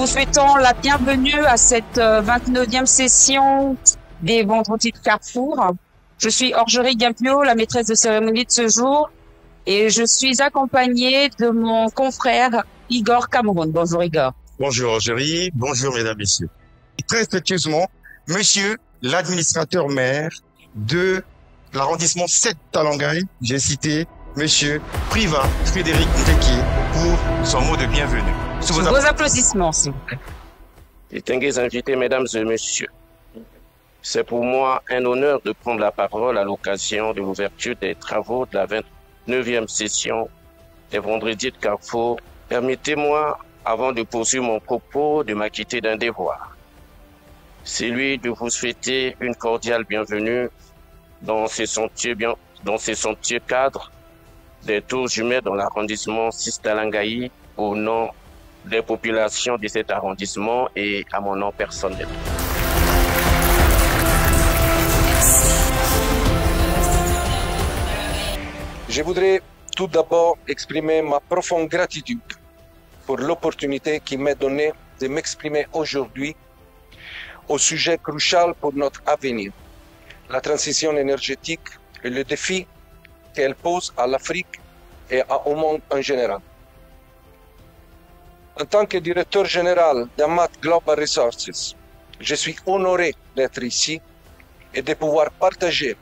vous souhaitons la bienvenue à cette 29e session des Vendredis de Carrefour. Je suis Orgerie Gampio, la maîtresse de cérémonie de ce jour, et je suis accompagnée de mon confrère Igor Cameroun. Bonjour Igor. Bonjour Orgerie, bonjour mesdames, messieurs. Très respectueusement, monsieur l'administrateur maire de l'arrondissement 7 Talangaï, j'ai cité monsieur Priva Frédéric Ndeki pour son mot de bienvenue. Sous vos applaudissements, s'il vous plaît. Distingués invités, mesdames et messieurs, c'est pour moi un honneur de prendre la parole à l'occasion de l'ouverture des travaux de la 29e session des Vendredis de Carrefour. Permettez-moi, avant de poursuivre mon propos, de m'acquitter d'un devoir. C'est celui de vous souhaiter une cordiale bienvenue dans ces somptueux cadres des Tours Jumelles dans l'arrondissement 6 Talangaï au nom des populations de cet arrondissement et à mon nom personnel. Je voudrais tout d'abord exprimer ma profonde gratitude pour l'opportunité qui m'est donnée de m'exprimer aujourd'hui au sujet crucial pour notre avenir, la transition énergétique et le défi qu'elle pose à l'Afrique et au monde en général. En tant que directeur général d'Amat Global Resources, je suis honoré d'être ici et de pouvoir partager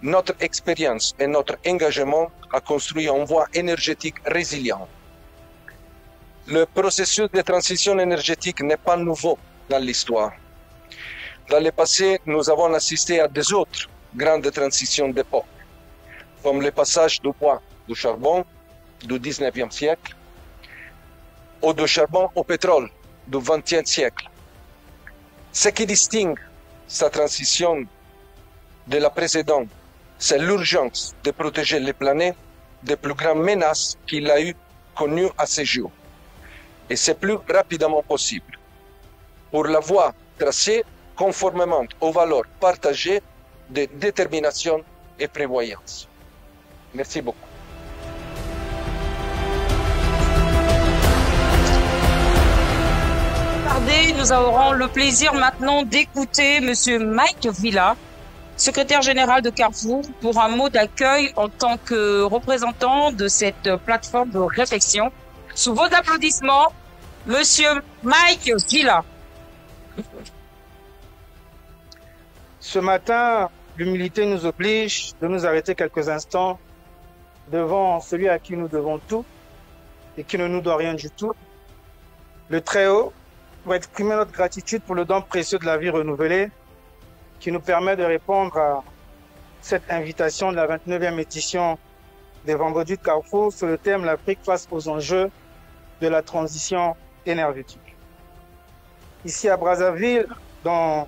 notre expérience et notre engagement à construire une voie énergétique résiliente. Le processus de transition énergétique n'est pas nouveau dans l'histoire. Dans le passé, nous avons assisté à des autres grandes transitions d'époque, comme le passage du bois du charbon du 19e siècle ou du charbon au pétrole du 20e siècle. Ce qui distingue sa transition de la précédente, c'est l'urgence de protéger les planètes des plus grandes menaces qu'il a connues à ce jour. Et c'est plus rapidement possible. Pour la voie tracée conformément aux valeurs partagées de détermination et prévoyance. Merci beaucoup. Nous aurons le plaisir maintenant d'écouter monsieur Mike Villa, secrétaire général de Carrefour, pour un mot d'accueil en tant que représentant de cette plateforme de réflexion. Sous vos applaudissements, monsieur Mike Villa. Ce matin, l'humilité nous oblige de nous arrêter quelques instants devant celui à qui nous devons tout et qui ne nous doit rien du tout, le Très-Haut, pour exprimer notre gratitude pour le don précieux de la vie renouvelée qui nous permet de répondre à cette invitation de la 29e édition des Vendredis de Carrefour sur le thème « L'Afrique face aux enjeux de la transition énergétique ». Ici à Brazzaville, dans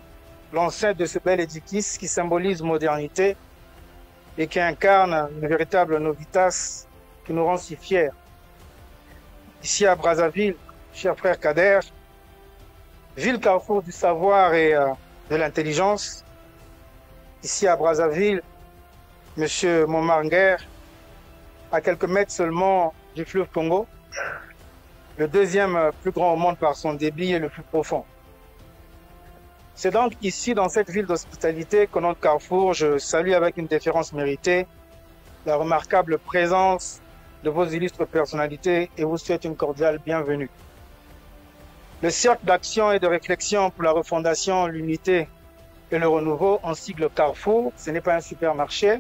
l'enceinte de ce bel édifice qui symbolise modernité et qui incarne une véritable novitas qui nous rend si fiers. Ici à Brazzaville, cher frère Kader, ville carrefour du savoir et de l'intelligence. Ici à Brazzaville, monsieur Montmarguer, à quelques mètres seulement du fleuve Congo, le deuxième plus grand au monde par son débit et le plus profond. C'est donc ici, dans cette ville d'hospitalité qu'au nom de Carrefour, je salue avec une déférence méritée la remarquable présence de vos illustres personnalités et vous souhaite une cordiale bienvenue. Le cercle d'action et de réflexion pour la refondation, l'unité et le renouveau, en sigle Carrefour, ce n'est pas un supermarché.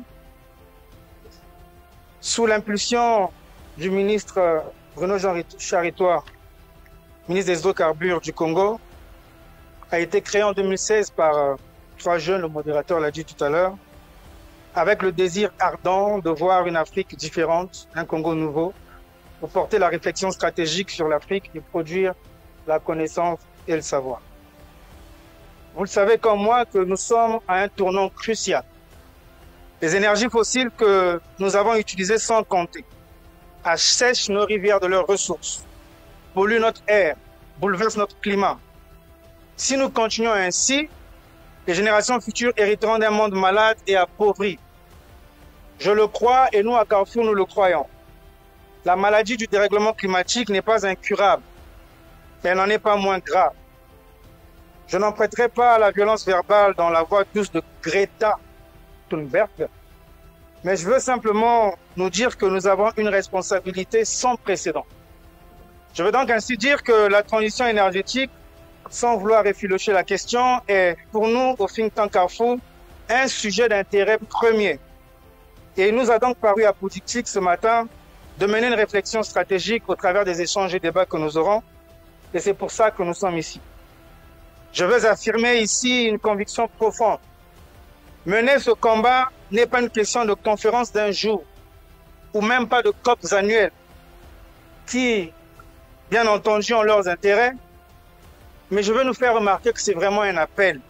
Sous l'impulsion du ministre Bruno-Jean Charitois, ministre des Hydrocarbures du Congo, a été créé en 2016 par 3 jeunes, le modérateur l'a dit tout à l'heure, avec le désir ardent de voir une Afrique différente, un Congo nouveau, pour porter la réflexion stratégique sur l'Afrique et produire la connaissance et le savoir. Vous le savez comme moi que nous sommes à un tournant crucial. Les énergies fossiles que nous avons utilisées sans compter assèchent nos rivières de leurs ressources, polluent notre air, bouleversent notre climat. Si nous continuons ainsi, les générations futures hériteront d'un monde malade et appauvri. Je le crois et nous à Carrefour nous le croyons. La maladie du dérèglement climatique n'est pas incurable. mais elle n'en est pas moins grave. Je n'en prêterai pas à la violence verbale dans la voix douce de Greta Thunberg, mais je veux simplement nous dire que nous avons une responsabilité sans précédent. Je veux donc ainsi dire que la transition énergétique, sans vouloir effilocher la question, est pour nous, au think tank Carrefour, un sujet d'intérêt premier. Et il nous a donc paru apodictique ce matin de mener une réflexion stratégique au travers des échanges et débats que nous aurons. Et c'est pour ça que nous sommes ici. Je veux affirmer ici une conviction profonde. Mener ce combat n'est pas une question de conférence d'un jour, ou même pas de COPs annuels, qui, bien entendu, ont leurs intérêts, mais je veux nous faire remarquer que c'est vraiment un appel.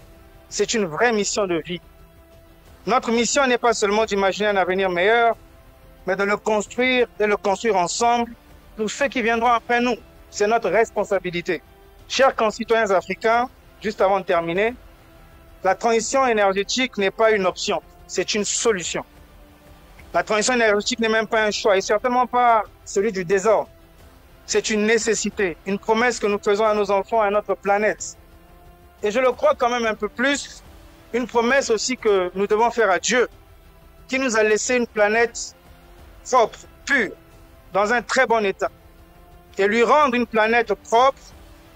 C'est une vraie mission de vie. Notre mission n'est pas seulement d'imaginer un avenir meilleur, mais de le construire et le construire ensemble pour ceux qui viendront après nous. C'est notre responsabilité. Chers concitoyens africains, juste avant de terminer, la transition énergétique n'est pas une option, c'est une solution. La transition énergétique n'est même pas un choix et certainement pas celui du désordre. C'est une nécessité, une promesse que nous faisons à nos enfants, à notre planète. Et je le crois quand même un peu plus, une promesse aussi que nous devons faire à Dieu, qui nous a laissé une planète propre, pure, dans un très bon état. Et lui rendre une planète propre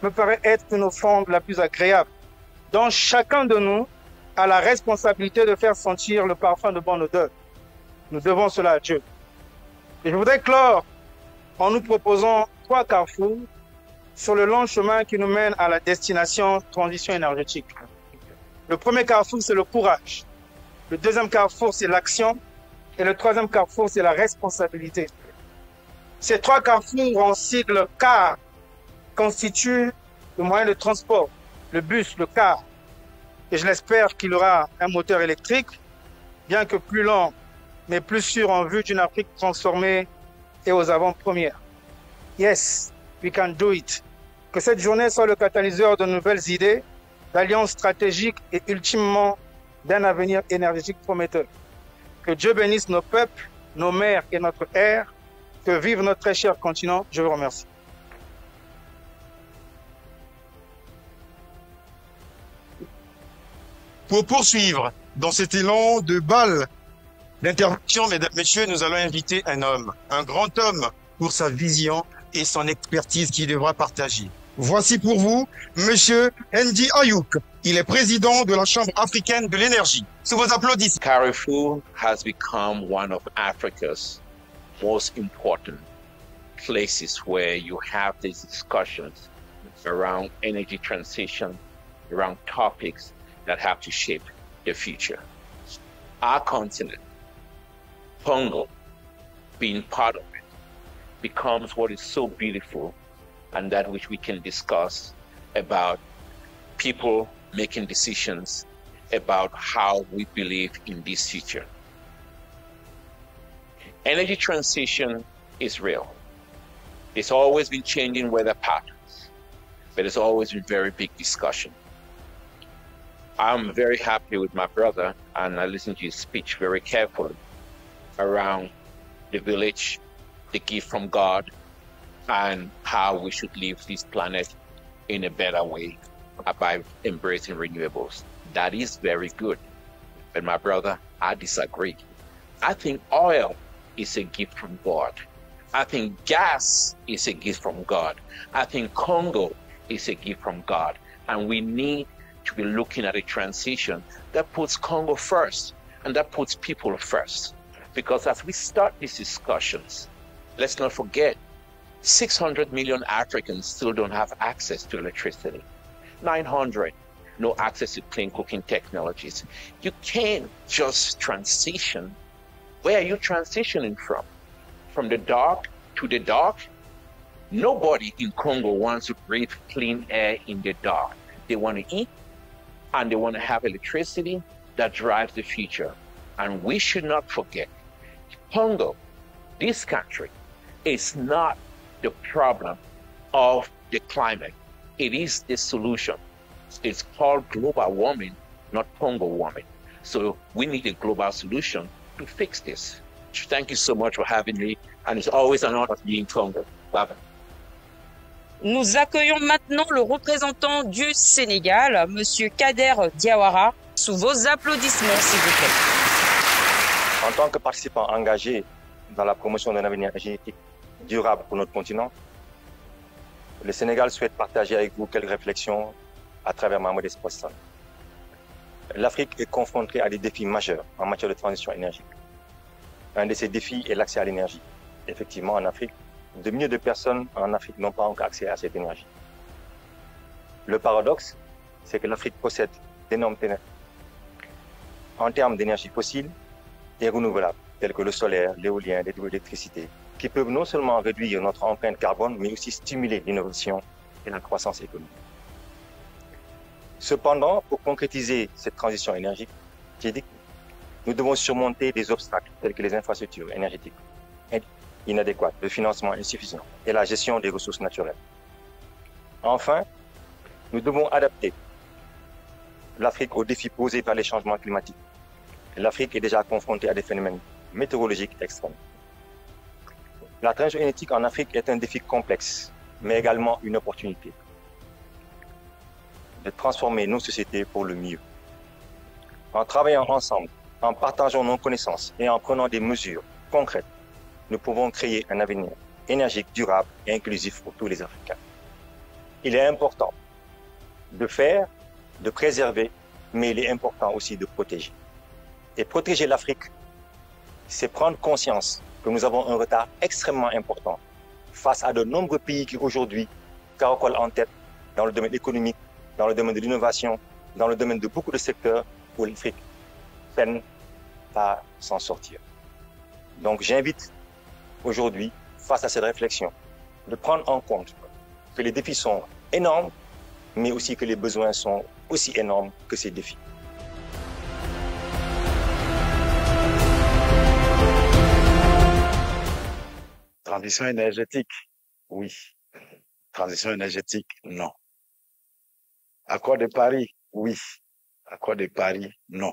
me paraît être une offrande la plus agréable, dont chacun de nous a la responsabilité de faire sentir le parfum de bonne odeur. Nous devons cela à Dieu. Et je voudrais clore en nous proposant 3 carrefours sur le long chemin qui nous mène à la destination transition énergétique. Le premier carrefour, c'est le courage. Le deuxième carrefour, c'est l'action. Et le troisième carrefour, c'est la responsabilité. Ces 3 carrefours en sigle CAR constituent le moyen de transport, le bus, le car. Et je l'espère qu'il aura un moteur électrique, bien que plus lent, mais plus sûr en vue d'une Afrique transformée et aux avant-premières. Yes, we can do it. Que cette journée soit le catalyseur de nouvelles idées, d'alliances stratégiques et ultimement d'un avenir énergétique prometteur. Que Dieu bénisse nos peuples, nos mers et notre air. Que vive notre très cher continent. Je vous remercie. Pour poursuivre dans cet élan de balle d'intervention, mesdames, messieurs, nous allons inviter un homme, un grand homme, pour sa vision et son expertise qu'il devra partager. Voici pour vous, Monsieur Ndi Ayouk. Il est président de la Chambre africaine de l'énergie. Sous vos applaudissements. Carrefour has become one of Africa's most important places where you have these discussions around energy transition, around topics that have to shape the future. Our continent, Congo, being part of it, becomes what is so beautiful and that which we can discuss about people making decisions about how we believe in this future. Energy transition is real. It's always been changing weather patterns, but it's always been very big discussion. I'm very happy with my brother, and I listened to his speech very carefully around the village, the gift from God, and how we should live this planet in a better way by embracing renewables. That is very good. But my brother, I disagree. I think oil is a gift from God. I think gas is a gift from God. I think Congo is a gift from God. And we need to be looking at a transition that puts Congo first and that puts people first. Because as we start these discussions, let's not forget 600 million Africans still don't have access to electricity. 900 no access to clean cooking technologies. You can't just transition. Where are you transitioning from? From the dark to the dark? Nobody in Congo wants to breathe clean air in the dark. They want to eat and they want to have electricity that drives the future. And we should not forget, Congo, this country, is not the problem of the climate. It is the solution. It's called global warming, not Congo warming. So we need a global solution to fix this. Thank you so much for having me. And it's always an honor to be in Congo. Bye-bye. Nous accueillons maintenant le représentant du Sénégal, Monsieur Kader Diawara, sous vos applaudissements, s'il vous plaît. En tant que participant engagé dans la promotion d'un avenir énergétique durable pour notre continent, le Sénégal souhaite partager avec vous quelques réflexions à travers ma modeste personne. L'Afrique est confrontée à des défis majeurs en matière de transition énergétique. Un de ces défis est l'accès à l'énergie. Effectivement, en Afrique, de milliers de personnes en Afrique n'ont pas encore accès à cette énergie. Le paradoxe, c'est que l'Afrique possède d'énormes ténèbres en termes d'énergie fossile et renouvelable, tels que le solaire, l'éolien, l'hydroélectricité, qui peuvent non seulement réduire notre empreinte carbone, mais aussi stimuler l'innovation et la croissance économique. Cependant, pour concrétiser cette transition énergétique, nous devons surmonter des obstacles tels que les infrastructures énergétiques inadéquates, le financement insuffisant et la gestion des ressources naturelles. Enfin, nous devons adapter l'Afrique aux défis posés par les changements climatiques. L'Afrique est déjà confrontée à des phénomènes météorologiques extrêmes. La transition énergétique en Afrique est un défi complexe, mais également une opportunité de transformer nos sociétés pour le mieux. En travaillant ensemble, en partageant nos connaissances et en prenant des mesures concrètes, nous pouvons créer un avenir énergique, durable et inclusif pour tous les Africains. Il est important de faire, de préserver, mais il est important aussi de protéger. Et protéger l'Afrique, c'est prendre conscience que nous avons un retard extrêmement important face à de nombreux pays qui aujourd'hui caracolent en tête dans le domaine économique, dans le domaine de l'innovation, dans le domaine de beaucoup de secteurs où l'Afrique peine à s'en sortir. Donc j'invite aujourd'hui, face à cette réflexion, de prendre en compte que les défis sont énormes, mais aussi que les besoins sont aussi énormes que ces défis. Transition énergétique, oui. Transition énergétique, non. Accord de Paris, oui. Accord de Paris, non.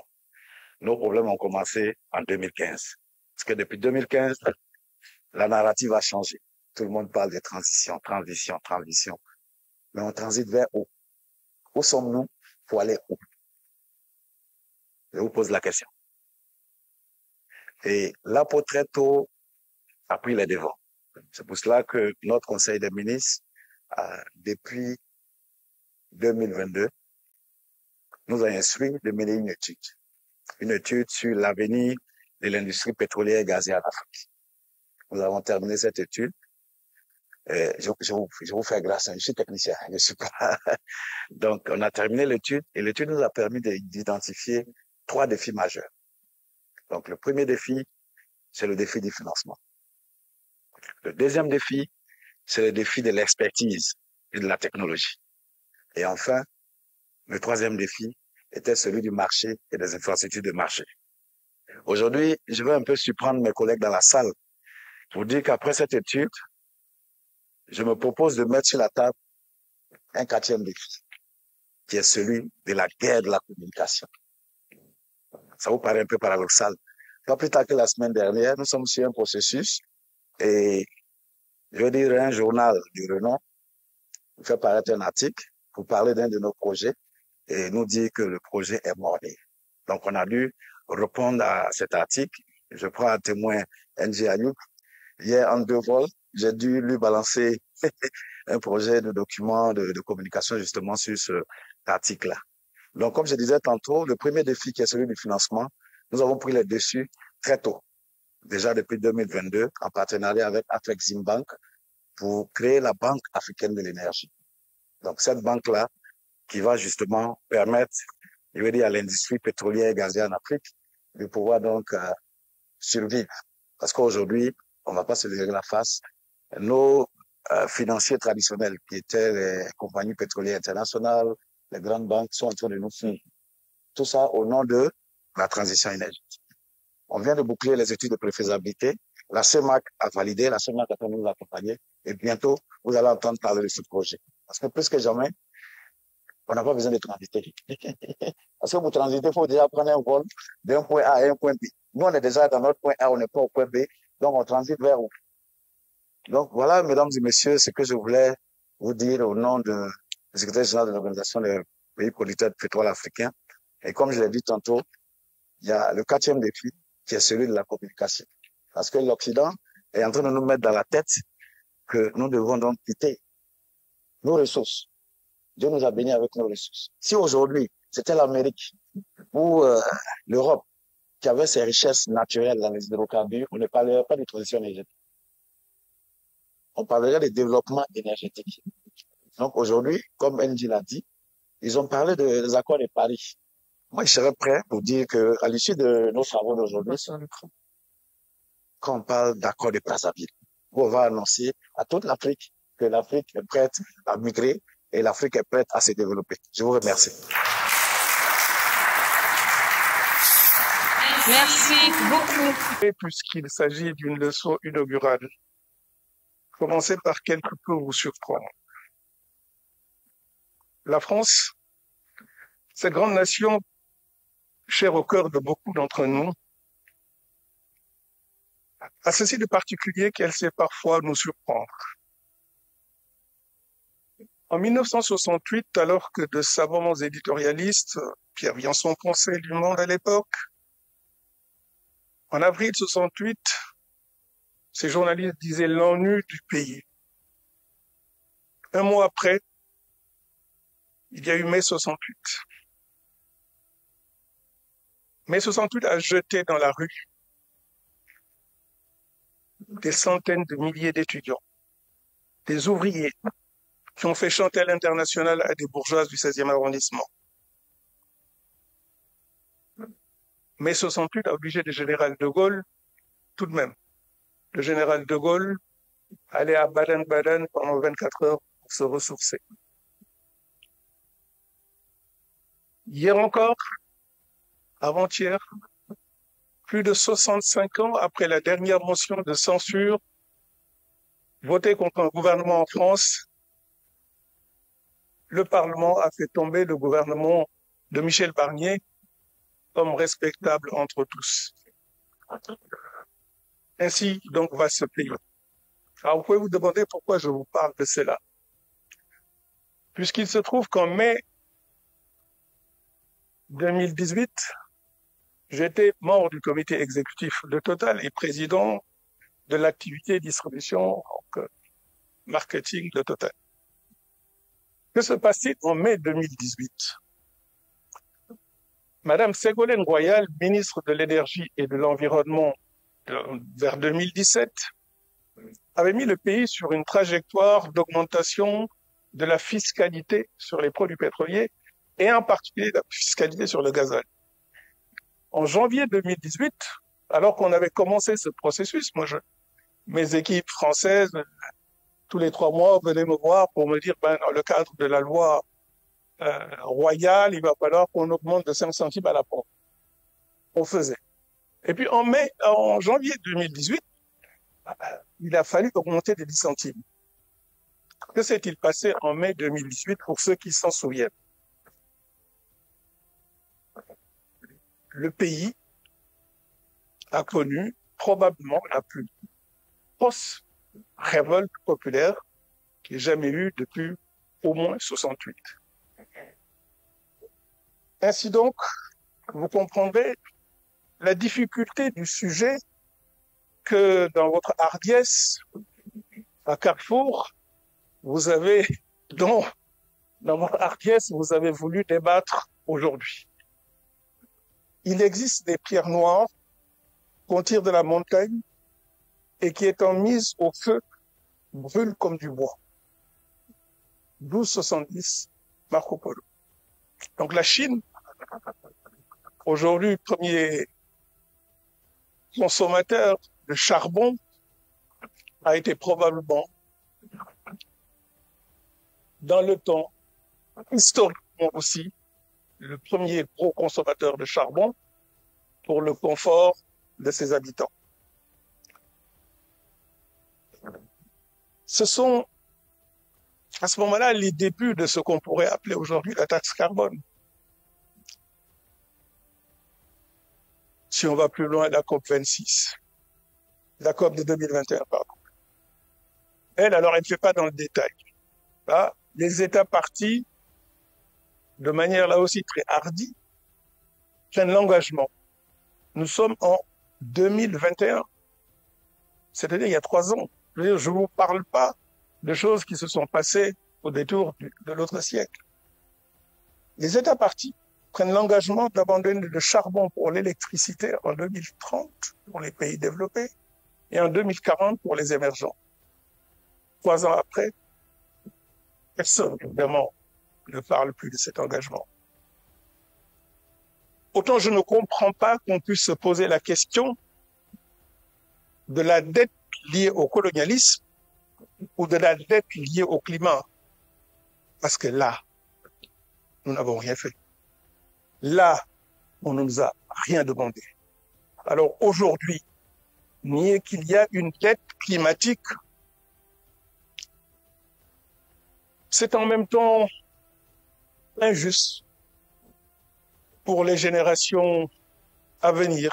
Nos problèmes ont commencé en 2015. Parce que depuis 2015, la narrative a changé. Tout le monde parle de transition, transition, transition. Mais on transite vers où? Où sommes-nous pour aller où? Je vous pose la question. Et là, pour très tôt, a pris les devants. C'est pour cela que notre Conseil des ministres, depuis 2022, nous a instruit de mener une étude sur l'avenir de l'industrie pétrolière et gazière en Afrique. Nous avons terminé cette étude. Je vous fais grâce, je suis technicien, je suis pas. Donc, on a terminé l'étude et l'étude nous a permis d'identifier 3 défis majeurs. Donc, le premier défi, c'est le défi du financement. Le deuxième défi, c'est le défi de l'expertise et de la technologie. Et enfin, le troisième défi était celui du marché et des infrastructures de marché. Aujourd'hui, je vais un peu surprendre mes collègues dans la salle pour dire qu'après cette étude, je me propose de mettre sur la table un 4e défi, qui est celui de la guerre de la communication. Ça vous paraît un peu paradoxal. Pas plus tard que la semaine dernière, nous sommes sur un processus et je veux dire un journal du renom fait paraître un article pour parler d'un de nos projets et nous dire que le projet est mort. Donc on a dû répondre à cet article. Je prends un témoin NG Ayoub. Hier, en 2 vols, j'ai dû lui balancer un projet de document de communication justement sur cet article-là. Donc, comme je disais tantôt, le premier défi qui est celui du financement, nous avons pris les dessus très tôt, déjà depuis 2022, en partenariat avec Afreximbank, pour créer la Banque africaine de l'énergie. Donc, cette banque-là, qui va justement permettre, je veux dire, à l'industrie pétrolière et gazière en Afrique de pouvoir donc survivre. Parce qu'aujourd'hui, on ne va pas se leurrer la face. Nos financiers traditionnels, qui étaient les compagnies pétrolières internationales, les grandes banques, sont en train de nous fuir. Tout ça au nom de la transition énergétique. On vient de boucler les études de préfaisabilité. La CEMAC a validé, la CEMAC a train de nous accompagner. Et bientôt, vous allez entendre parler de ce projet. Parce que plus que jamais, on n'a pas besoin de transiter. Parce que pour transiter, il faut déjà prendre un vol d'un point A à un point B. Nous, on est déjà dans notre point A, on n'est pas au point B. Donc, on transite vers où? Donc, voilà, mesdames et messieurs, ce que je voulais vous dire au nom du secrétaire général de l'Organisation des pays producteurs de pétrole africains. Et comme je l'ai dit tantôt, il y a le quatrième défi qui est celui de la communication. Parce que l'Occident est en train de nous mettre dans la tête que nous devons donc quitter nos ressources. Dieu nous a bénis avec nos ressources. Si aujourd'hui, c'était l'Amérique ou l'Europe qui avait ses richesses naturelles dans les hydrocarbures, on ne parlerait pas de transition énergétique. On parlerait de développement énergétique. Donc aujourd'hui, comme Andy l'a dit, ils ont parlé des accords de Paris. Moi, je serais prêt pour dire qu'à l'issue de nos travaux d'aujourd'hui, quand on parle d'accord de Brazzaville, où on va annoncer à toute l'Afrique que l'Afrique est prête à migrer et l'Afrique est prête à se développer. Je vous remercie. Merci beaucoup. Et puisqu'il s'agit d'une leçon inaugurale, commencez par quelque peu vous surprendre. La France, cette grande nation chère au cœur de beaucoup d'entre nous, a ceci de particulier qu'elle sait parfois nous surprendre. En 1968, alors que de savants éditorialistes, Pierre Viançon-Poncet du Monde à l'époque, en avril 68, ces journalistes disaient l'ennui du pays. Un mois après, il y a eu mai 68. Mai 68 a jeté dans la rue des centaines de milliers d'étudiants, des ouvriers qui ont fait chanter à l'international à des bourgeoises du 16e arrondissement. Mai 68 a obligé le général de Gaulle, tout de même, le général de Gaulle allait à Baden-Baden pendant 24 heures pour se ressourcer. Hier encore, avant-hier, plus de 65 ans après la dernière motion de censure votée contre un gouvernement en France, le Parlement a fait tomber le gouvernement de Michel Barnier, homme respectable entre tous. Ainsi donc va ce pays. Alors vous pouvez vous demander pourquoi je vous parle de cela. Puisqu'il se trouve qu'en mai 2018, j'étais membre du comité exécutif de Total et président de l'activité distribution, donc marketing de Total. Que se passe-t-il en mai 2018? Madame Ségolène Royal, ministre de l'Énergie et de l'Environnement vers 2017, avait mis le pays sur une trajectoire d'augmentation de la fiscalité sur les produits pétroliers et en particulier la fiscalité sur le gazole. En janvier 2018, alors qu'on avait commencé ce processus, mes équipes françaises, tous les 3 mois, venaient me voir pour me dire, dans le cadre de la loi royale, il va falloir qu'on augmente de 5 centimes à la pompe. On faisait. Et puis en janvier 2018, il a fallu augmenter de 10 centimes. Que s'est-il passé en mai 2018 pour ceux qui s'en souviennent? Le pays a connu probablement la plus grosse révolte populaire qu'il ait jamais eu depuis au moins 68. Ainsi donc, vous comprendrez la difficulté du sujet que dans votre hardiesse à Carrefour, dans votre hardiesse, vous avez voulu débattre aujourd'hui. Il existe des pierres noires qu'on tire de la montagne et qui, étant mises au feu, brûlent comme du bois. 1270, Marco Polo. Donc la Chine, aujourd'hui premier consommateur de charbon, a été probablement, dans le temps, historiquement aussi, le premier gros consommateur de charbon pour le confort de ses habitants. Ce sont, à ce moment-là, les débuts de ce qu'on pourrait appeler aujourd'hui la taxe carbone. Si on va plus loin, la COP 26, la COP de 2021, pardon. Elle, alors, elle ne fait pas dans le détail. Là, les États partis, de manière là aussi très hardie, prennent l'engagement. Nous sommes en 2021, c'est-à-dire il y a 3 ans. Je ne vous parle pas de choses qui se sont passées au détour de l'autre siècle. Les États partis prennent l'engagement d'abandonner le charbon pour l'électricité en 2030 pour les pays développés et en 2040 pour les émergents. 3 ans après, personne, évidemment, ne parle plus de cet engagement. Autant je ne comprends pas qu'on puisse se poser la question de la dette liée au colonialisme ou de la dette liée au climat. Parce que là, nous n'avons rien fait. Là, on ne nous a rien demandé. Alors aujourd'hui, nier qu'il y a une dette climatique, c'est en même temps injuste pour les générations à venir,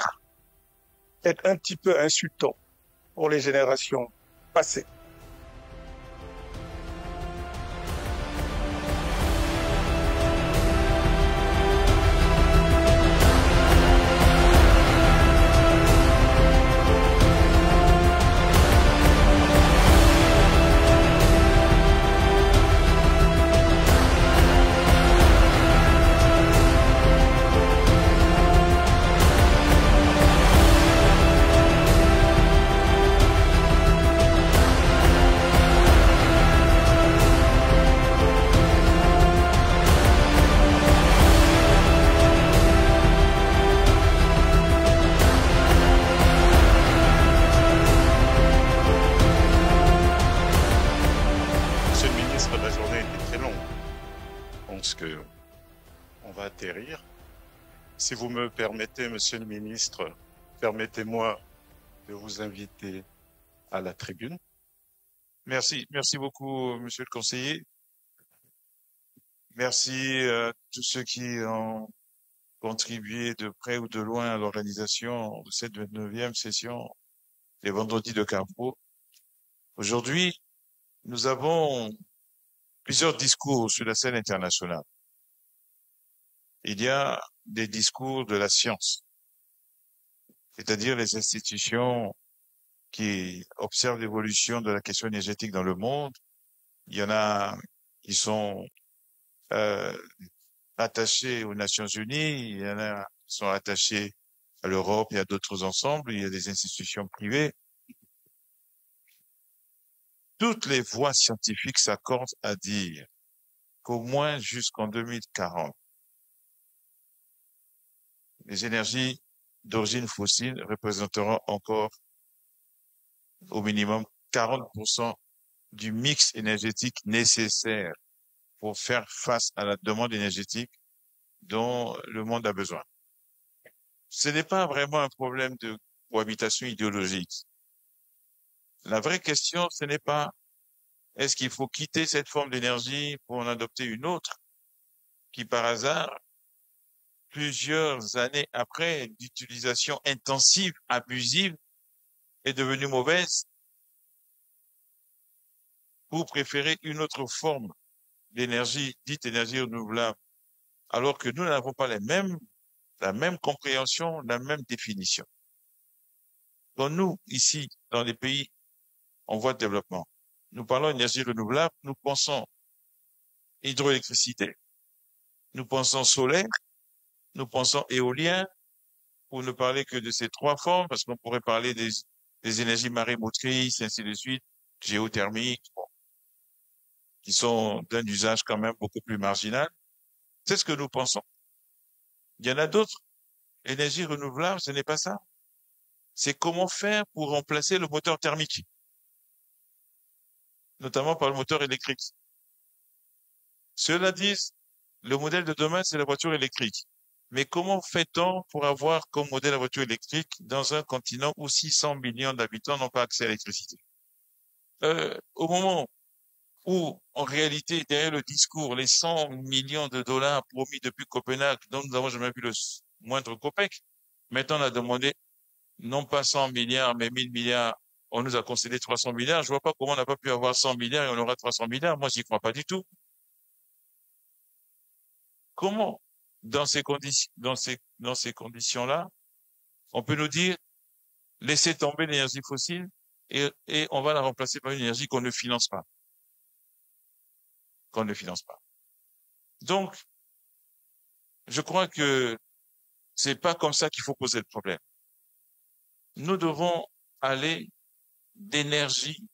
est un petit peu insultant pour les générations passées. Monsieur le ministre, la journée était très longue. Je pense qu'on va atterrir. Si vous me permettez, monsieur le ministre, permettez-moi de vous inviter à la tribune. Merci beaucoup, monsieur le conseiller. Merci à tous ceux qui ont contribué de près ou de loin à l'organisation de cette 29e session des Vendredis de Carrefour. Aujourd'hui, nous avons plusieurs discours sur la scène internationale. Il y a des discours de la science, c'est-à-dire les institutions qui observent l'évolution de la question énergétique dans le monde. Il y en a qui sont attachés aux Nations Unies, il y en a qui sont attachés à l'Europe et à d'autres ensembles, il y a des institutions privées. Toutes les voies scientifiques s'accordent à dire qu'au moins jusqu'en 2040, les énergies d'origine fossile représenteront encore au minimum 40% du mix énergétique nécessaire pour faire face à la demande énergétique dont le monde a besoin. Ce n'est pas vraiment un problème de cohabitation idéologique. La vraie question, ce n'est pas est-ce qu'il faut quitter cette forme d'énergie pour en adopter une autre qui, par hasard, plusieurs années après d'utilisation intensive, abusive, est devenue mauvaise, pour préférer une autre forme d'énergie, dite énergie renouvelable, alors que nous n'avons pas la même compréhension, la même définition. Donc nous, ici, dans les pays en voie de développement, nous parlons d'énergie renouvelable, nous pensons hydroélectricité, nous pensons solaire, nous pensons éolien, pour ne parler que de ces 3 formes, parce qu'on pourrait parler des énergies marémotrices, ainsi de suite, géothermiques, bon, qui sont d'un usage quand même beaucoup plus marginal. C'est ce que nous pensons. Il y en a d'autres. Énergie renouvelable, ce n'est pas ça. C'est comment faire pour remplacer le moteur thermique, notamment par le moteur électrique. Cela dit, le modèle de demain, c'est la voiture électrique. Mais comment fait-on pour avoir comme modèle la voiture électrique dans un continent où 600 millions d'habitants n'ont pas accès à l'électricité? Au moment où, en réalité, derrière le discours, les 100 millions de dollars promis depuis Copenhague, dont nous n'avons jamais vu le moindre copec, maintenant on a demandé non pas 100 milliards, mais 1000 milliards On nous a concédé 300 milliards. Je vois pas comment on n'a pas pu avoir 100 milliards et on aura 300 milliards. Moi, j'y crois pas du tout. Comment, dans ces conditions, dans ces conditions-là, on peut nous dire, laissez tomber l'énergie fossile et on va la remplacer par une énergie qu'on ne finance pas. Qu'on ne finance pas. Donc, je crois que c'est pas comme ça qu'il faut poser le problème. Nous devons aller d'énergie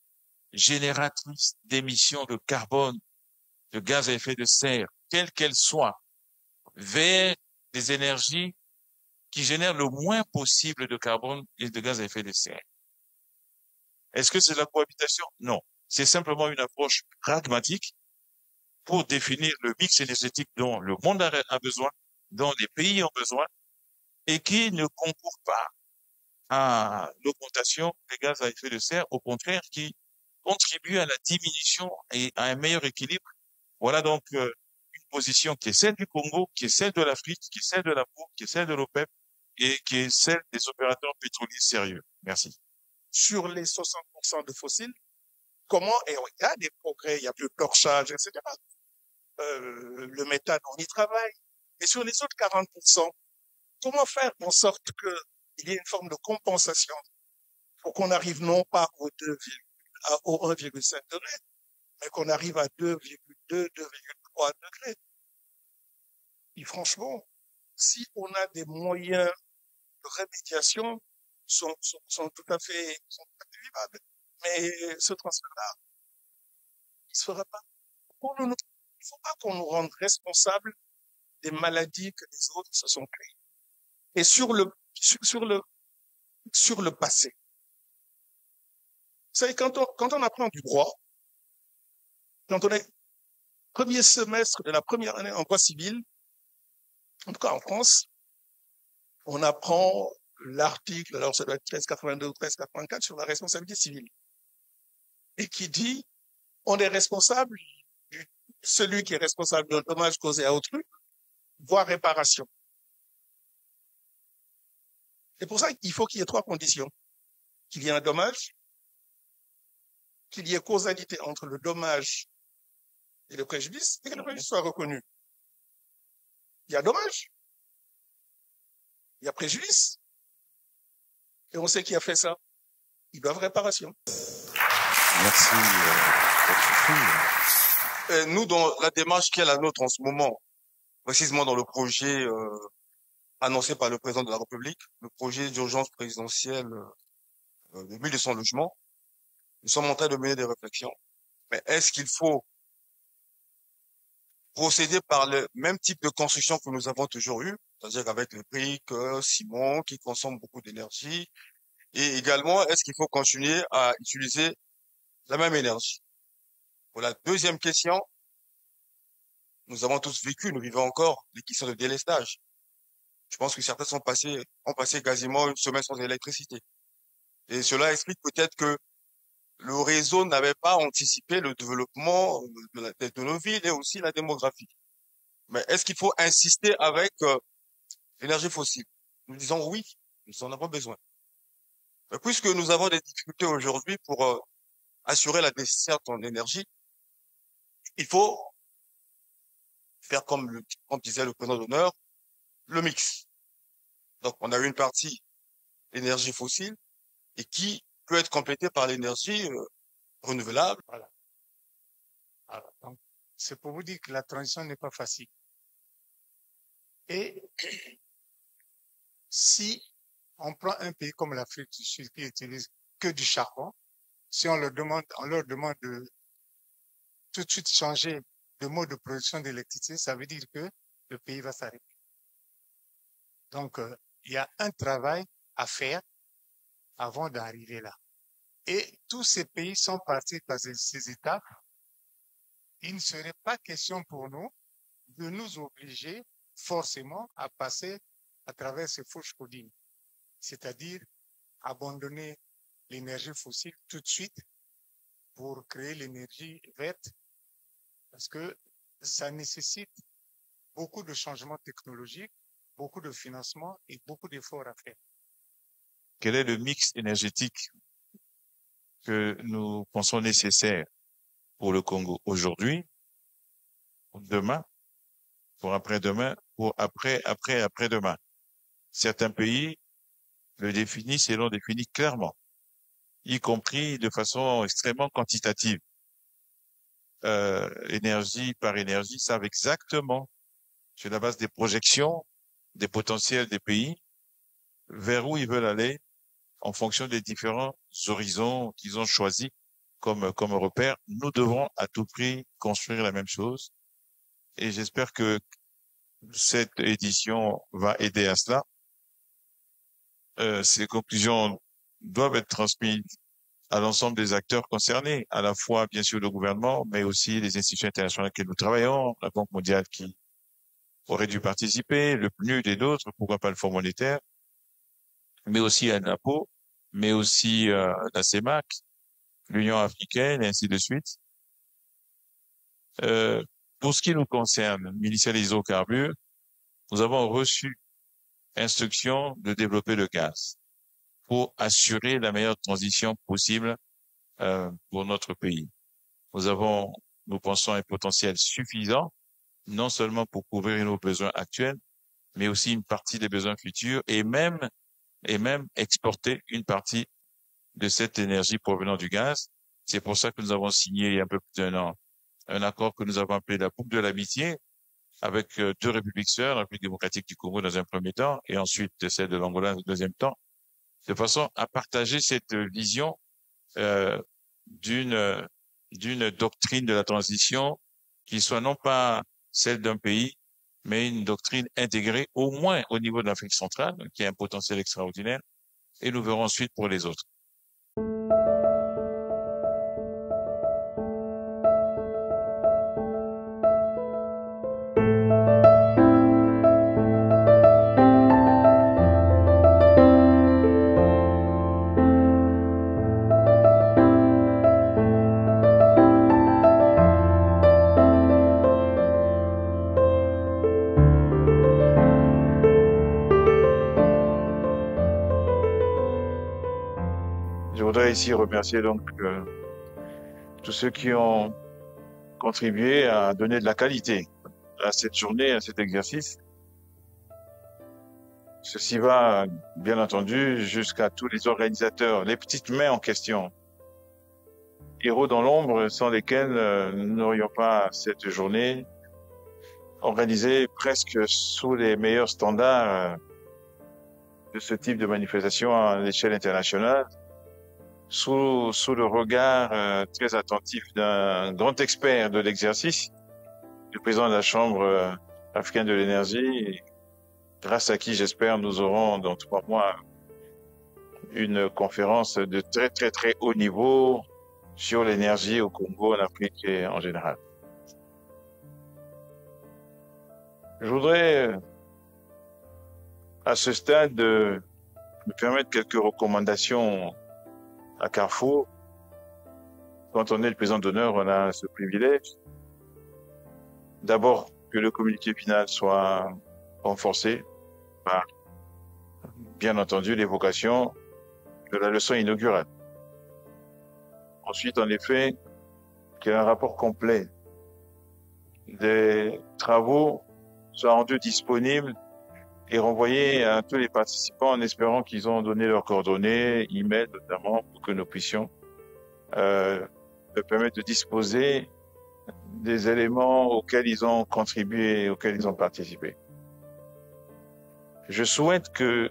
génératrice d'émissions de carbone, de gaz à effet de serre, quelle qu'elle soit, vers des énergies qui génèrent le moins possible de carbone et de gaz à effet de serre. Est-ce que c'est la cohabitation? Non. C'est simplement une approche pragmatique pour définir le mix énergétique dont le monde a besoin, dont les pays ont besoin, et qui ne concourt pas à l'augmentation des gaz à effet de serre, au contraire, qui contribue à la diminution et à un meilleur équilibre. Voilà donc une position qui est celle du Congo, qui est celle de l'Afrique, qui est celle de la POU, qui est celle de l'OPEP et qui est celle des opérateurs pétroliers sérieux. Merci. Sur les 60% de fossiles, comment, et il y a des progrès, il y a plus de torchage, etc. Le méthane, on y travaille. Et sur les autres 40%, comment faire en sorte qu'il y ait une forme de compensation pour qu'on arrive non pas au 1,5 degré, mais qu'on arrive à 2,2, 2,3 degrés. Et franchement, si on a des moyens de rémédiation, sont tout à fait vivables. Mais ce transfert-là, il se fera pas. Il ne faut pas qu'on nous rende responsables des maladies que les autres se sont créées. Et sur le passé. Vous savez, quand on apprend du droit, quand on est premier semestre de la première année en droit civil, en tout cas en France, on apprend l'article, alors ça doit être 1382 ou 1384, sur la responsabilité civile. Et qui dit, on est responsable, celui qui est responsable d'un dommage causé à autrui, voire réparation. C'est pour ça qu'il faut qu'il y ait trois conditions. Qu'il y ait un dommage, qu'il y ait causalité entre le dommage et le préjudice, et que le préjudice soit reconnu. Il y a dommage, il y a préjudice, et on sait qui a fait ça. Ils doivent réparation. Merci. Nous, dans la démarche qui est la nôtre en ce moment, précisément dans le projet annoncé par le président de la République, le projet d'urgence présidentielle de 1200 logements, nous sommes en train de mener des réflexions. Mais est-ce qu'il faut procéder par le même type de construction que nous avons toujours eu, c'est-à-dire avec les briques, ciment, qui consomment beaucoup d'énergie, et également, est-ce qu'il faut continuer à utiliser la même énergie? Pour la deuxième question, nous avons tous vécu, nous vivons encore les questions de délestage. Je pense que certains ont passé quasiment une semaine sans électricité. Et cela explique peut-être que le réseau n'avait pas anticipé le développement de nos villes et aussi la démographie. Mais est-ce qu'il faut insister avec l'énergie fossile? Nous disons oui, nous en avons besoin. Mais puisque nous avons des difficultés aujourd'hui pour assurer la desserte en énergie, il faut faire comme disait le président d'honneur, le mix. Donc, on a une partie énergie fossile et qui peut être complétée par l'énergie renouvelable. Voilà. Alors, donc, c'est pour vous dire que la transition n'est pas facile. Et si on prend un pays comme l'Afrique du Sud qui utilise que du charbon, si on leur demande de tout de suite changer de mode de production d'électricité, ça veut dire que le pays va s'arrêter. Donc, il y a un travail à faire avant d'arriver là. Et tous ces pays sont partis par ces étapes. Il ne serait pas question pour nous de nous obliger forcément à passer à travers ces fourches codines, c'est-à-dire abandonner l'énergie fossile tout de suite pour créer l'énergie verte, parce que ça nécessite beaucoup de changements technologiques, beaucoup de financement et beaucoup d'efforts à faire. Quel est le mix énergétique que nous pensons nécessaires pour le Congo aujourd'hui, pour demain, pour après-demain, pour après-demain. Certains pays le définissent et l'ont défini clairement, y compris de façon extrêmement quantitative. Énergie par énergie, savent exactement, sur la base des projections, des potentiels des pays, vers où ils veulent aller en fonction des différents horizons qu'ils ont choisis comme repère. Nous devons à tout prix construire la même chose et j'espère que cette édition va aider à cela. Ces conclusions doivent être transmises à l'ensemble des acteurs concernés, à la fois bien sûr le gouvernement, mais aussi les institutions internationales avec lesquelles nous travaillons, la Banque mondiale qui aurait dû participer, le PNUD et d'autres, pourquoi pas le Fonds monétaire, mais aussi à l'APO, mais aussi la CEMAC, l'Union africaine et ainsi de suite. Pour ce qui nous concerne, ministère des hydrocarbures, nous avons reçu instruction de développer le gaz pour assurer la meilleure transition possible pour notre pays. Nous pensons, un potentiel suffisant, non seulement pour couvrir nos besoins actuels, mais aussi une partie des besoins futurs et même exporter une partie de cette énergie provenant du gaz. C'est pour ça que nous avons signé il y a un peu plus d'1 an un accord que nous avons appelé la boucle de l'amitié avec 2 républiques sœurs, la République démocratique du Congo dans un premier temps et ensuite celle de l'Angola dans un deuxième temps, de façon à partager cette vision d'une doctrine de la transition qui soit non pas celle d'un pays, mais une doctrine intégrée au moins au niveau de l'Afrique centrale, qui a un potentiel extraordinaire, et nous verrons ensuite pour les autres. Je voudrais ici remercier donc tous ceux qui ont contribué à donner de la qualité à cette journée, à cet exercice. Ceci va, bien entendu, jusqu'à tous les organisateurs, les petites mains en question, héros dans l'ombre sans lesquels nous n'aurions pas cette journée organisée presque sous les meilleurs standards de ce type de manifestation à l'échelle internationale. Sous le regard très attentif d'un grand expert de l'exercice, du président de la Chambre africaine de l'énergie, grâce à qui, j'espère, nous aurons dans 3 mois une conférence de très, très, très haut niveau sur l'énergie au Congo, en Afrique et en général. Je voudrais, à ce stade, me permettre quelques recommandations à Carrefour. Quand on est le président d'honneur, on a ce privilège. D'abord, que le communiqué final soit renforcé par, bien entendu, l'évocation de la leçon inaugurale. Ensuite, en effet, qu'un rapport complet des travaux soit rendu disponible et renvoyé à tous les participants en espérant qu'ils ont donné leurs coordonnées, email notamment, pour que nous puissions leur permettre de disposer des éléments auxquels ils ont contribué, auxquels ils ont participé. Je souhaite que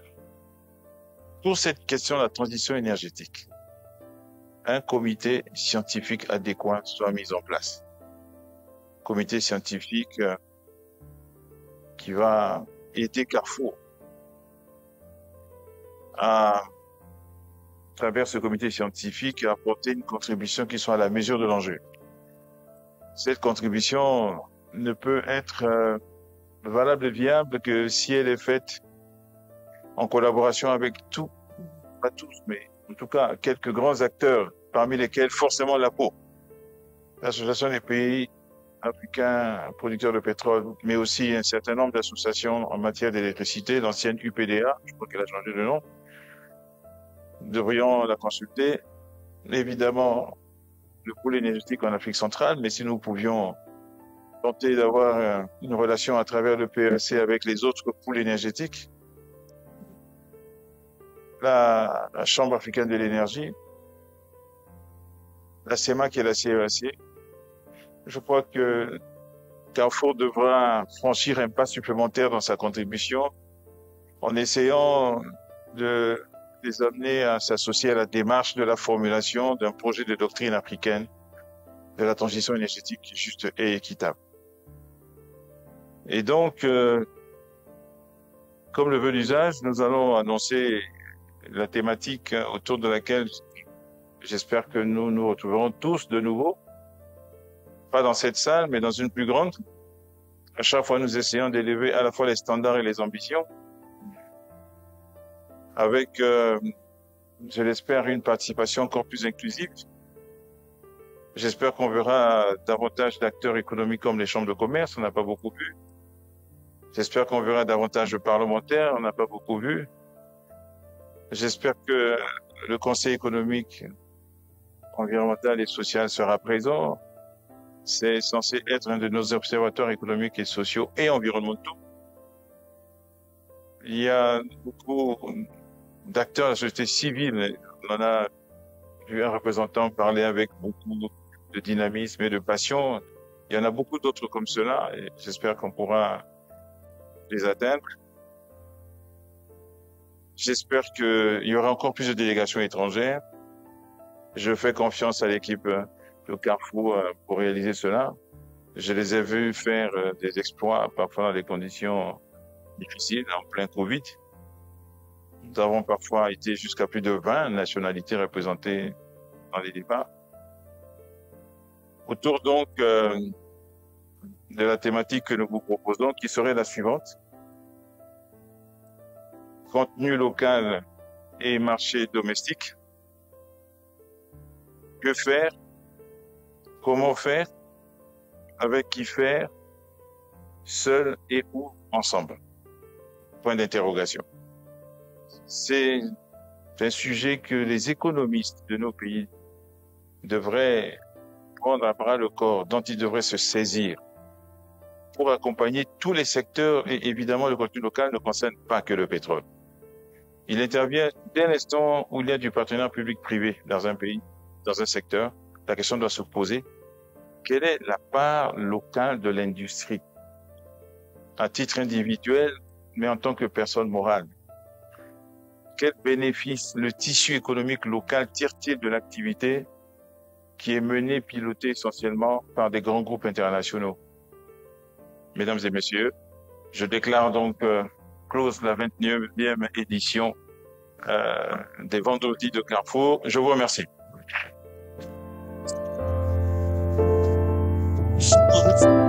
pour cette question de la transition énergétique, un comité scientifique adéquat soit mis en place. Comité scientifique qui va aider Carrefour à travers ce comité scientifique à apporter une contribution qui soit à la mesure de l'enjeu. Cette contribution ne peut être valable et viable que si elle est faite en collaboration avec pas tous, mais en tout cas quelques grands acteurs, parmi lesquels forcément l'APO, l'Association des pays africains producteurs de pétrole, mais aussi un certain nombre d'associations en matière d'électricité, l'ancienne UPDA, je crois qu'elle a changé de nom. Nous devrions la consulter évidemment le pôle énergétique en Afrique centrale, mais si nous pouvions tenter d'avoir une relation à travers le PEAC avec les autres pôles énergétiques, la Chambre africaine de l'énergie, la CEMAC et la CEAC, je crois que Carrefour devra franchir un pas supplémentaire dans sa contribution en essayant de les amener à s'associer à la démarche de la formulation d'un projet de doctrine africaine de la transition énergétique juste et équitable. Et donc, comme le veut l'usage, nous allons annoncer la thématique autour de laquelle j'espère que nous nous retrouverons tous de nouveau, pas dans cette salle, mais dans une plus grande. À chaque fois, nous essayons d'élever à la fois les standards et les ambitions, avec, je l'espère, une participation encore plus inclusive. J'espère qu'on verra davantage d'acteurs économiques comme les chambres de commerce, on n'a pas beaucoup vu. J'espère qu'on verra davantage de parlementaires, on n'a pas beaucoup vu. J'espère que le Conseil économique, environnemental et social sera présent. C'est censé être un de nos observateurs économiques et sociaux et environnementaux. Il y a beaucoup d'acteurs de la société civile. On en a vu un représentant parler avec beaucoup de dynamisme et de passion. Il y en a beaucoup d'autres comme cela et j'espère qu'on pourra les atteindre. J'espère qu'il y aura encore plus de délégations étrangères. Je fais confiance à l'équipe de Carrefour pour réaliser cela. Je les ai vus faire des exploits, parfois dans des conditions difficiles, en plein Covid. Nous avons parfois été jusqu'à plus de 20 nationalités représentées dans les débats. Autour donc de la thématique que nous vous proposons, qui serait la suivante. Contenu local et marché domestique. Que faire? Comment faire? Avec qui faire? Seul et ou ensemble? Point d'interrogation. C'est un sujet que les économistes de nos pays devraient prendre à bras le corps, dont ils devraient se saisir pour accompagner tous les secteurs. Et évidemment, le contenu local ne concerne pas que le pétrole. Il intervient dès l'instant où il y a du partenariat public-privé dans un pays, dans un secteur. La question doit se poser: quelle est la part locale de l'industrie à titre individuel, mais en tant que personne morale? Quel bénéfice le tissu économique local tire-t-il de l'activité qui est menée, pilotée essentiellement par des grands groupes internationaux? Mesdames et messieurs, je déclare donc close la 29e édition des Vendredis de Carrefour. Je vous remercie. Merci.